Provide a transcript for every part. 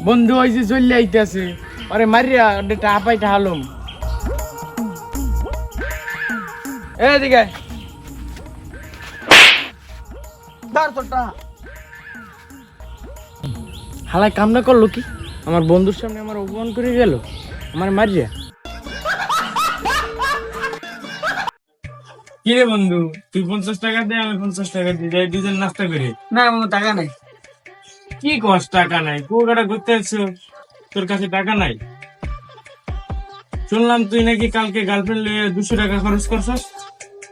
বন্ধু ওই যে চলে আইতেছে, আরে মারিয়া টাকা পাই হালুম। এদিকে হালাই কামনা করলো কি, আমার বন্ধুর সামনে আমার অপমান করে গেল, আমার মারিয়া। কি রে বন্ধু, তুই 50 টাকা দে, আমি 50 টাকা দিই, যাই দুজন নাস্তা করি। না আমার টাকা নাই। কি কস টাকা নাই? কুয়াকাটা ঘুরতে আসছো, তোর কাছে টাকা নাই? শুনলাম তুই নাকি কালকে গার্লফ্রেন্ড নিয়ে 200 টাকা খরচ করছস।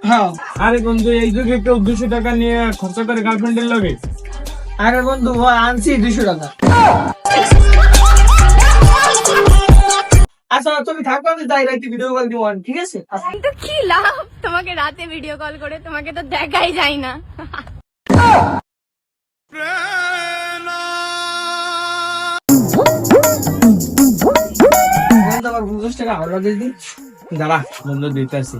হ্যাঁ আরে বন্ধু, এই যুগে কেউ 200 টাকা নিয়ে খরচা করে গার্লফ্রেন্ডের লগে? আরে বন্ধু আনছি 200 টাকা। আচ্ছা তুমি থাকো, আমি যাই রাতে ভিডিও কল দিব, ঠিক আছে? কিন্তু কি লাভ তোমাকে রাতে ভিডিও কল করে, তোমাকে তো দেখাই যায় না। বন্ধু আমার 50 টাকা হলো দিদি। দাঁড়া বন্ধু, দিতেছি।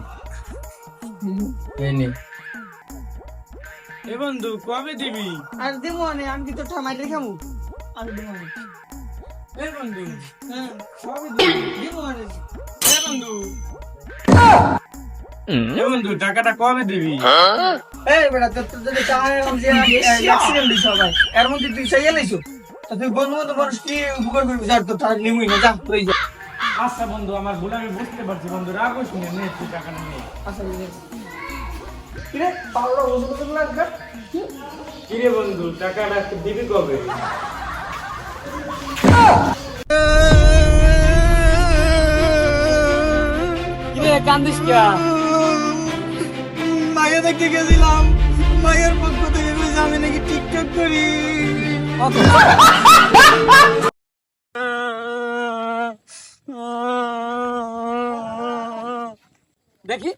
এ বন্ধু, কবে দিবি? আর দিব না, আমি কি তো ঠামাই রেখামু? আমি দিব না। এ বন্ধু, হ্যাঁ কবে দিব না? এ বন্ধু, এ বন্ধু, টাকাটা কবে দিবি? এই বেটা তোর যদি টাকা এরকম যে অ্যাক্সিডেন্ট হইছে সবাই, এর মধ্যে তুই চাইয়া লাইছো, তা তুই বন্ধু বন্ধু মানুষ কি উপকার করবি? যার তো টাকা নিবই না, যা তুই যা। আচ্ছা বন্ধু, আমার ভুল, আমি বুঝতে পারছি বন্ধু, রাগ হইস না, নে তুই টাকাটা নে। আচ্ছা কিরে পাওলা ওষুধ তো লাগবে। কি রে বন্ধু, টাকাটা দিবি কবে? কিরে কান্দিস কে? মায়ের দেখতে গেছিলাম, মায়ের পক্ষ থেকে কইছে আমি নাকি টিকটক করি। দেখি